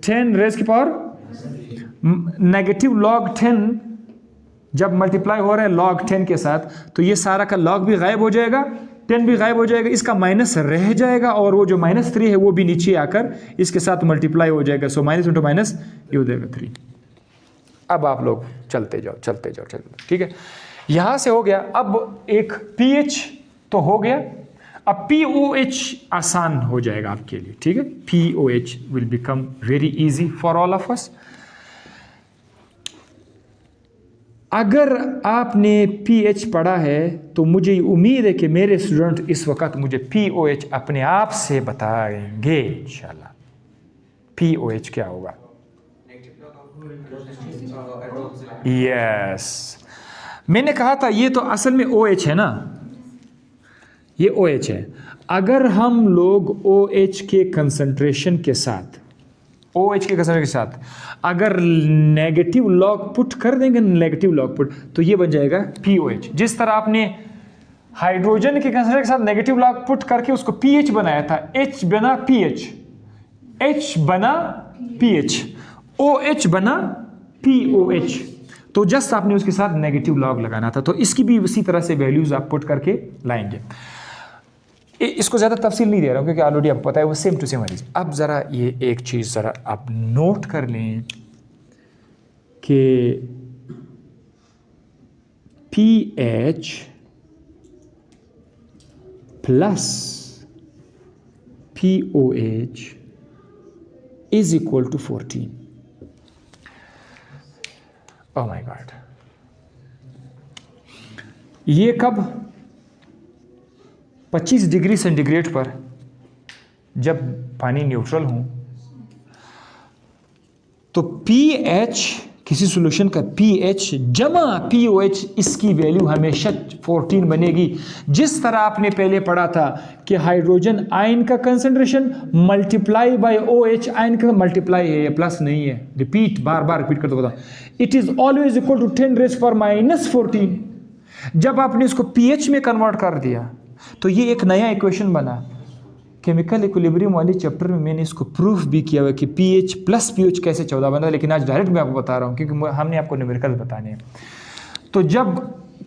10⁻⁻, नेगेटिव लॉग 10 जब मल्टीप्लाई हो रहा है लॉग 10 के साथ, तो ये सारा का लॉग भी गायब हो जाएगा, 10 भी गायब हो जाएगा, इसका माइनस रह जाएगा, और वो जो -3 है वो भी नीचे आकर इसके साथ मल्टीप्लाई हो जाएगा. सो माइनस इंटू माइनस ये हो जाएगा 3. अब आप लोग चलते जाओ चलते जाओ चलते. ठीक है, यहां से हो गया. अब एक pH तो हो गया, अब POH आसान हो जाएगा आपके लिए. ठीक है, POH will become very easy for all of us. अगर आपने pH पढ़ा है तो मुझे उम्मीद है कि मेरे स्टूडेंट इस वक्त मुझे POH अपने आप से बताएंगे इंशाल्लाह. POH क्या होगा? यस, मैंने कहा था ये तो असल में OH है ना, ये OH है। अगर हम लोग OH के कंसंट्रेशन के साथ अगर नेगेटिव लॉग पुट कर देंगे, नेगेटिव लॉग पुट, तो ये बन जाएगा POH। जिस तरह आपने हाइड्रोजन के कंसंट्रेशन के साथ नेगेटिव लॉग पुट करके उसको pH बनाया था, H बना pH, H बना pH, OH बना POH, तो जस्ट आपने उसके साथ नेगेटिव लॉग लगाना था। तो इसकी भी उसी तरह से वैल्यूज आप पुट करके लाएंगे। इसको ज़्यादा तफसील नहीं दे रहा हूँ क्योंकि ऑलरेडी आपको पता है वो सेम टू सेम है। अब ज़रा ये एक चीज़ ज़रा आप नोट कर लें कि pH plus POH is equal to 14। Oh my god, ये कब? 25 डिग्री सेंटीग्रेड पर जब पानी न्यूट्रल हो तो pH किसी सॉल्यूशन का pH जमा POH, इसकी वैल्यू हमेशा 14 बनेगी। जिस तरह आपने पहले पढ़ा था कि हाइड्रोजन आयन का concentration multiply by OH, ion का मल्टीप्लाई है, ये प्लस नहीं है। रिपीट, बार बार रिपीट करते बताओ, it is always equal to 10⁻⁻14। जब आपने इसको pH में कन्वर्ट कर दिया तो ये एक नया इक्वेशन बना। केमिकल इक्विलिब्रियम वाले चैप्टर में मैंने इसको प्रूफ भी किया हुआ कि pH प्लस POH कैसे 14 बना, लेकिन आज डायरेक्ट मैं आपको बता रहा हूँ क्योंकि हमने आपको न्यूमेरिकल बताने हैं। तो जब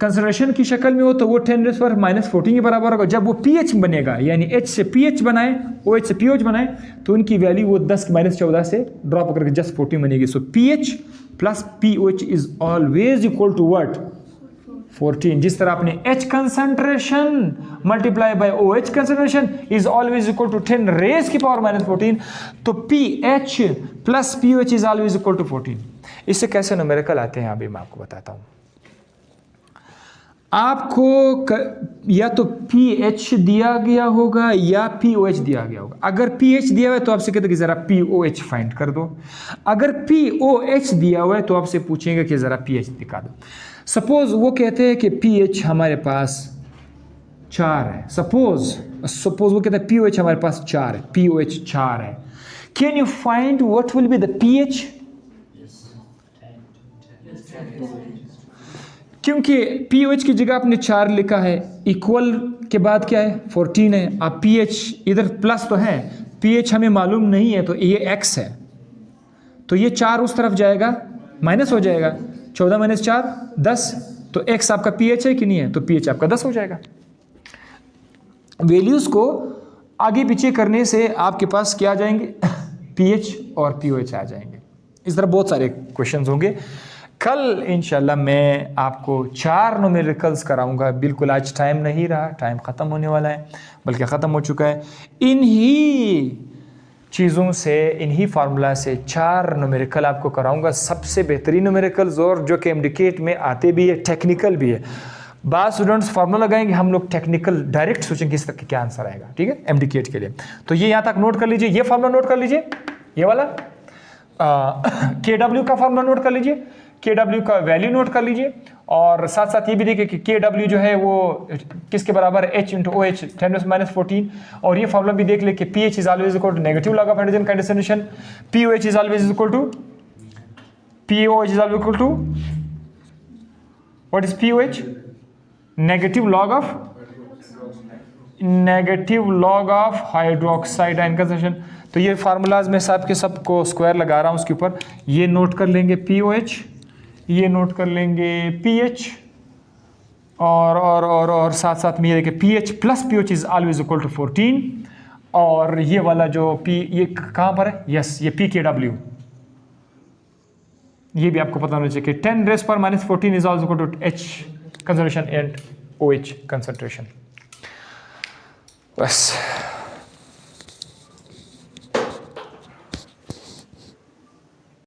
कंसंट्रेशन की शक्ल में हो तो वो 10⁻⁻14 के बराबर होगा। जब वो pH बनेगा, यानी H से pH बनाए, OH से POH बनाए, तो उनकी वैल्यू वो 10⁻14 से ड्रॉप करके जस्ट 14 बनेगी। So pH plus POH is always equal to what? 14। जिस तरह आपने H concentration multiply by OH concentration is always equal to 10⁻⁻14, तो pH plus POH is always equal to 14। इससे कैसे न्यूमेरिकल आते हैं अभी मैं आपको बताता हूं। आपको या तो pH दिया गया होगा या POH दिया गया होगा। अगर pH दिया हुआ है तो आपसे कहते हैं कि जरा POH फाइंड कर दो। अगर POH दिया हुआ है तो आपसे पूछेंगे कि जरा pH दिखा दो। सपोज वो कहते हैं कि pH हमारे पास 4 है। सपोज वो कहते हैं POH हमारे पास 4 है, POH 4 है। Can you find what will be the pH? क्योंकि POH की जगह आपने 4 लिखा है, इक्वल के बाद क्या है? 14 है। अब pH इधर प्लस तो है, pH हमें मालूम नहीं है, तो ये x है, तो ये 4 उस तरफ जाएगा, माइनस हो जाएगा। 14 - 4 10, तो x आपका pH है कि नहीं है? तो pH आपका 10 हो जाएगा। वैल्यूज को आगे पीछे करने से आपके पास क्या आ जाएंगे? pH और POH आ जाएंगे। इस तरह बहुत सारे क्वेश्चंस होंगे। कल इंशाल्लाह मैं आपको 4 न्यूमेरिकल्स कराऊंगा। बिल्कुल आज टाइम नहीं रहा, टाइम ख़त्म होने वाला है, बल्कि ख़त्म हो चुका है। इन्हीं चीज़ों से, इन्हीं फार्मूला से 4 न्यूमेरिकल आपको कराऊंगा। सबसे बेहतरीन न्यूमेरिकल्स, और जो कि एमडीकेट में आते भी है, टेक्निकल भी है। बाद स्टूडेंट्स फार्मूला लगाएंगे, हम लोग टेक्निकल डायरेक्ट सोचेंगे किस तक क्या आंसर आएगा, ठीक है, एमडीकेट के लिए। तो ये यहाँ तक नोट कर लीजिए, ये फार्मूला नोट कर लीजिए, ये वाला KW का फार्मूला नोट कर लीजिए, KW का वैल्यू नोट कर लीजिए, और साथ साथ ये भी देखिए कि KW जो है वो किसके बराबर है? H × OH 10⁻⁻14। और ये फार्मूला भी देख ले कि pH is always equal to negative log of hydrogen concentration, POH is always equal to what is POH? Negative log of hydroxide ion concentration. तो ये फार्मूलाज में सबके सबको स्क्वायर लगा रहा हूँ उसके ऊपर। ये नोट कर लेंगे POH, ये नोट कर लेंगे pH, और साथ साथ में ये देखिए pH plus POH is always equal to 14। और ये वाला जो ये कहाँ पर है? यस, ये PKW, ये भी आपको पता होना चाहिए कि 10⁻⁻14 is also equal to H concentration and OH concentration. बस